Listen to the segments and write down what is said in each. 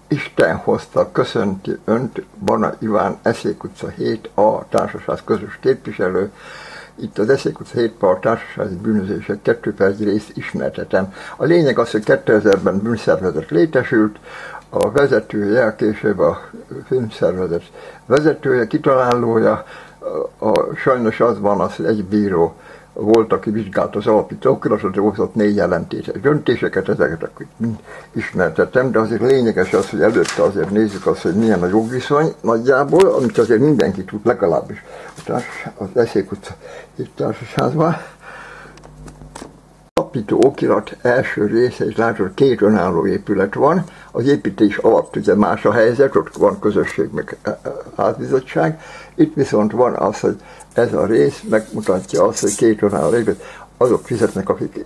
Isten hozta, köszönti Önt, Bana Iván, Eszék utca 7A társaság közös képviselő. Itt az Eszék utca 7A társasági bűnözések 2 perc részt ismertetem. A lényeg az, hogy 2000-ben bűnszervezet létesült, a vezetője, később a filmszervezet vezetője, kitalálója, sajnos az van az, hogy egy bíró volt, aki vizsgált az alapító okiratot, hozott 4 ellentétes döntéseket, ezeket akkor mind ismertettem, de azért lényeges az, hogy előtte azért nézzük azt, hogy milyen a jogviszony nagyjából, amit azért mindenki tud, legalábbis az Eszék utca társaságban. Alapító okirat első része, és látod, 2 önálló épület van, az építés alatt ugye más a helyzet, ott van közösség, meg házbizottság, itt viszont van az, hogy ez a rész megmutatja azt, hogy 2 önálló épület, azok fizetnek, akik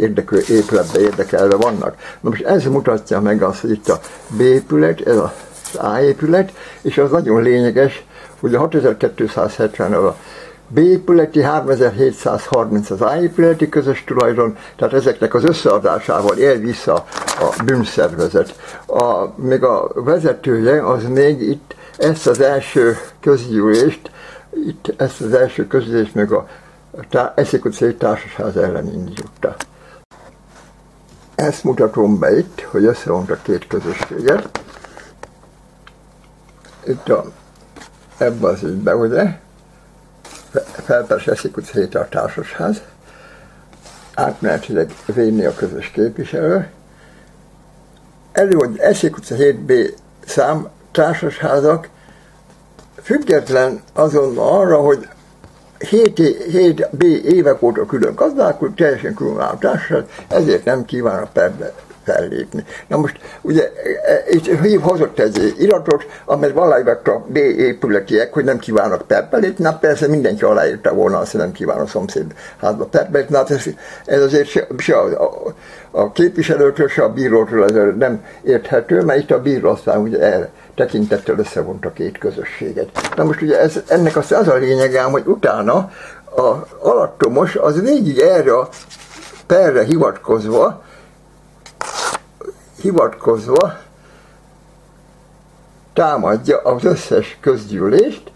épületbe érdekelve vannak. Na most ez mutatja meg azt, hogy itt a B épület, ez az A épület, és az nagyon lényeges, hogy a 6270 a B épületi, 3730 az A épületi közös tulajdon, tehát ezeknek az összeadásával él vissza a bűnszervezet. Még a vezetője az még itt ezt az első közgyűlést, meg a Eszék utcai társaság ellen indította. Ezt mutatom be itt, hogy összevontak 2 közösséget. Itt ebben az ügyben, ugye? Felperes Eszék utca 7 a társasház, átmenetileg védni a közös képviselő. Hogy Eszék utca 7B szám társasházak független azon arra, hogy 7B évek óta külön gazdálkodott, teljesen különálló társaság, ezért nem kívánok perbe fellépni. Na most ugye itt hozott egy iratot, amely aláírta a B épületiek, hogy nem kívánok perbe lépni, na persze mindenki aláírta volna azt, hogy nem kíván a szomszéd házba perbe lépni, hát ez azért se a képviselőtől, se a bírótól ez nem érthető, mert itt a bíró aztán ugye erre tekintettel összevont a 2 közösséget. Na most ugye ennek az a lényege, hogy utána az alattomos az végig erre a perre hivatkozva támadja az összes közgyűlést,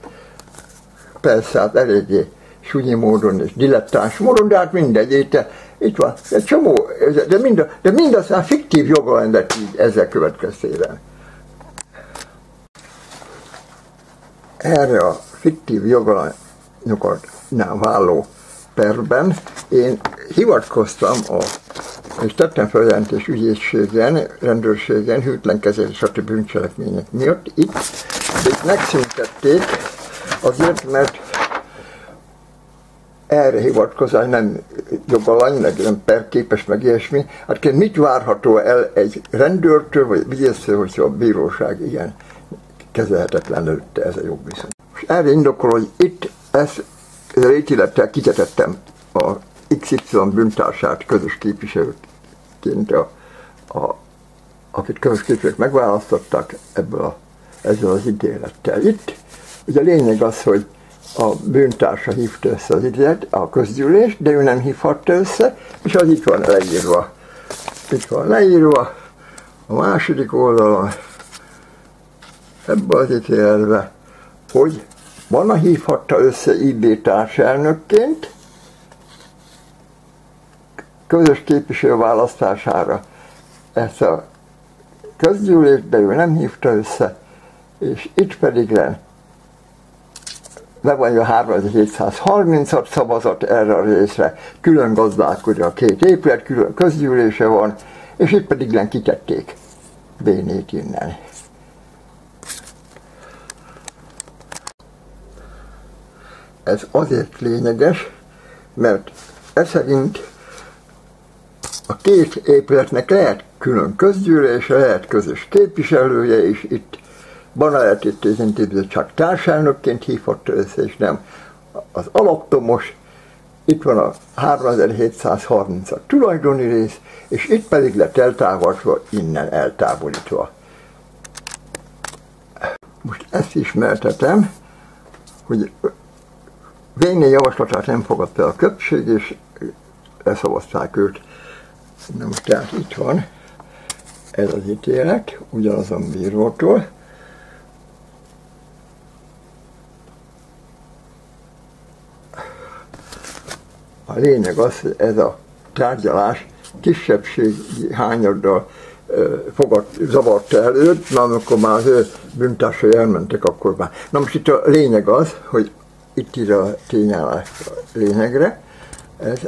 persze hát eléggé sunyi módon és dilettáns módon, de hát mindegy, itt van egy csomó, de mindaztán fiktív joga lett így ezzel következtében. Erre a fiktív joganyagoknál váló perben én hivatkoztam és tettem feljelentés ügyészségen, rendőrségen, hűtlenkezés stb. Bűncselekmények miatt itt megszüntették azért, mert erre hivatkozás nem jogalany, meg nem perképes, meg ilyesmi. Hát mit várható el egy rendőrtől, vagy ügyésztől, hogyha a bíróság ilyen kezelhetetlen előtte ez a jogviszony. És erre indokol, hogy itt ezt a ítélettel kitetettem a XY bűntársát közös képviselőként, akit közös képviselők megválasztottak ezzel az ítélettel. Itt ugye a lényeg az, hogy a bűntársa hívta össze az ítélet, a közgyűlést, de ő nem hívhatta össze, és az itt van leírva. Itt van leírva a második oldalon, ebben az ítéletben, hogy Bana hívhatta össze IB társelnökként közös képviselő választására ezt a közgyűlést, de ő nem hívta össze, és itt pedig le van a 3736 szavazat erre a részre, külön gazdálkodja a 2 épület, külön közgyűlése van, és itt pedig kitették B-nét innen. Ez azért lényeges, mert ez szerint a 2 épületnek lehet külön közgyűlése, lehet közös képviselője, és itt Bana lehet itt az intézménybizottság társelnökként hívhatta össze, és nem az alaptomos. Itt van a 3730 a tulajdoni rész, és itt pedig lett eltávolítva, innen eltávolítva. Most ezt ismertetem, hogy Vényi javaslatát nem fogadta el a többség, és leszavazták őt. Na most tehát itt van Ez az ítélet, ugyanazon bírótól. A lényeg az, hogy ez a tárgyalás kisebbségi hányaddal zavarta előtt, mert amikor már az ő bűntársai elmentek, akkor már. Na most itt a lényeg az, hogy itt ír a tényállás a lényegre, ez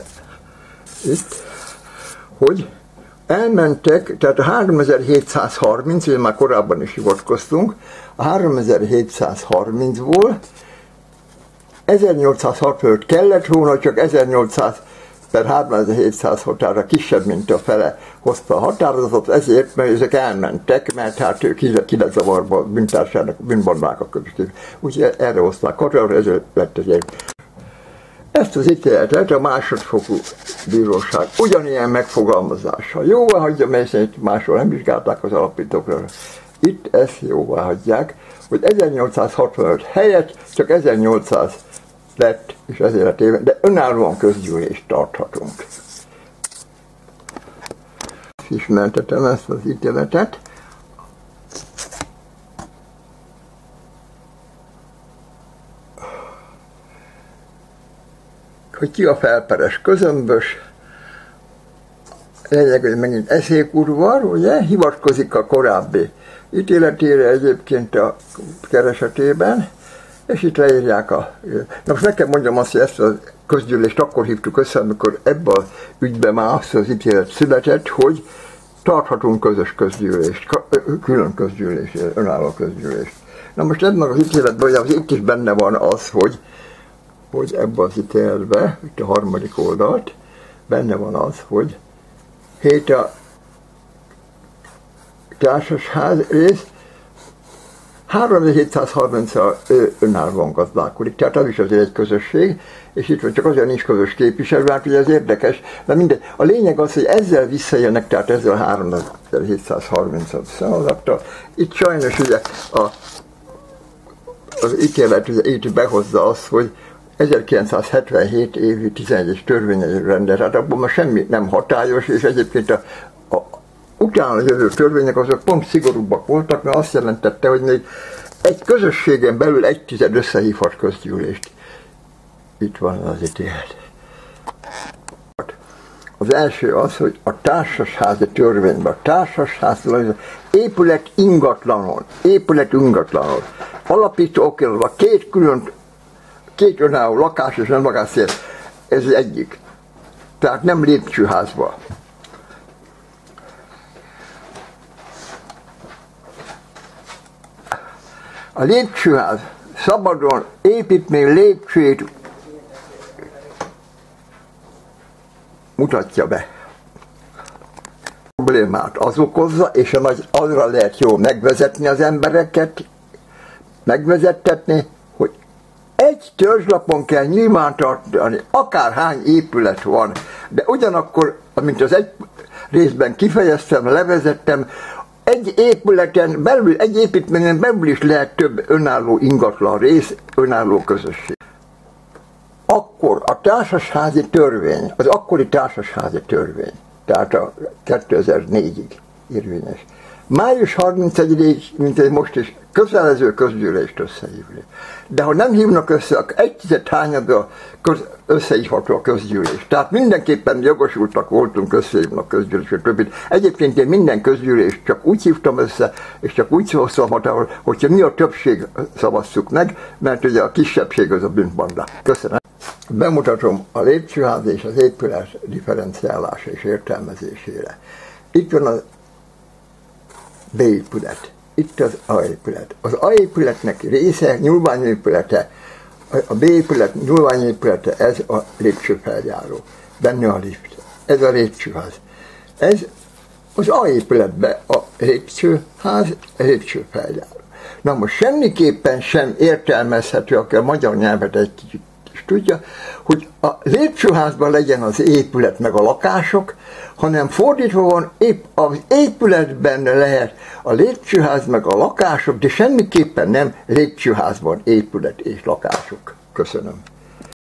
itt, hogy elmentek, tehát a 3730, ugye már korábban is hivatkoztunk, a 3730-ból 1865 kellett volna, csak 1800 per 3700 határa kisebb, mint a fele hozta a határozatot, ezért, mert ezek elmentek, mert hát ők ki lett zavarba bűntársának, bűnbandák között. Úgyhogy erre hozták határa, ezért lett ezért. Ezt az ítéletet a másodfokú bíróság ugyanilyen megfogalmazással jóvá hagyja, mert szerint máshol nem vizsgálták az alapítókra. Itt ezt jóvá hagyják, hogy 1865 helyett csak 1800 lett, és ezért lett éve, de önállóan közgyűlést tarthatunk. Ismertetem ezt az ítéletet. Hogy ki a felperes közömbös, lényeg, hogy megint eszékurvar, ugye, hivatkozik a korábbi ítéletére egyébként a keresetében, és itt leírják a... Na most meg kell mondjam azt, hogy ezt a közgyűlést akkor hívtuk össze, amikor ebben az ügyben már azt az ítélet született, hogy tarthatunk közös közgyűlést, külön közgyűlést, önálló közgyűlést. Na most ebben az ítéletben, ugye itt is benne van az, hogy ebben az ítéletben, itt a harmadik oldalt, benne van az, hogy 7 a társasház rész, 3730-al önállóan gazdálkodik, tehát az is azért egy közösség, és itt van csak azért nincs közös képviselő, hát ugye ez érdekes, de mindegy. A lényeg az, hogy ezzel visszajönnek, tehát ezzel a 3730 szavazattal. Itt sajnos ugye az ítélet ugye itt behozza azt, hogy 1977 évi 11-es törvényes rendelet, tehát abban már semmi nem hatályos, és egyébként a utána jövő törvények azok pont szigorúbbak voltak, mert azt jelentette, hogy még egy közösségen belül 1/10 összehívhat közgyűlést. Itt van az ítélet. Az első az, hogy a társasházi törvényben, a társasház épület ingatlanon, alapító okiratban két önálló lakás és nem lakásszél, ez az egyik. Tehát nem lépcsőházban. A lépcsőház szabadon épít, még lépcsőjét mutatja be. A problémát az okozza, és azra lehet jó megvezetni az embereket, megvezettetni, hogy egy törzslapon kell nyilvántartani, akárhány épület van, de ugyanakkor, amint az egy részben kifejeztem, levezettem, egy épületen belül, egy építményen belül is lehet több önálló ingatlan rész, önálló közösség. Akkor a társasházi törvény, az akkori társasházi törvény, tehát a 2004-ig érvényes. Május 31-ig, mint egy most is, kötelező közgyűlést összehívni. De ha nem hívnak össze, akkor 1/10 hányadra összehívható a közgyűlés. Tehát mindenképpen jogosultak voltunk összehívni a közgyűlést, többit. Egyébként én minden közgyűlést csak úgy hívtam össze, és csak úgy hoztam határól, hogyha mi a többség szavazzuk meg, mert ugye a kisebbség az a bűnbanda. Köszönöm. Bemutatom a lépcsőház és az épület differenciálása és értelmezésére. Itt van a B épület, itt az A épület. Az A épületnek része, nyúlványépülete, a B épület nyúlványépülete, ez a lépcsőfeljáró, benne a lift, ez a lépcsőház. Ez az A épületben a lépcsőház, lépcsőfeljáró. Na most semmiképpen sem értelmezhető, aki a magyar nyelvet egy kicsit is tudja, hogy a lépcsőházban legyen az épület meg a lakások, hanem fordítva van, épp az épületben lehet a lépcsőház meg a lakások, de semmiképpen nem lépcsőházban épület és lakások. Köszönöm.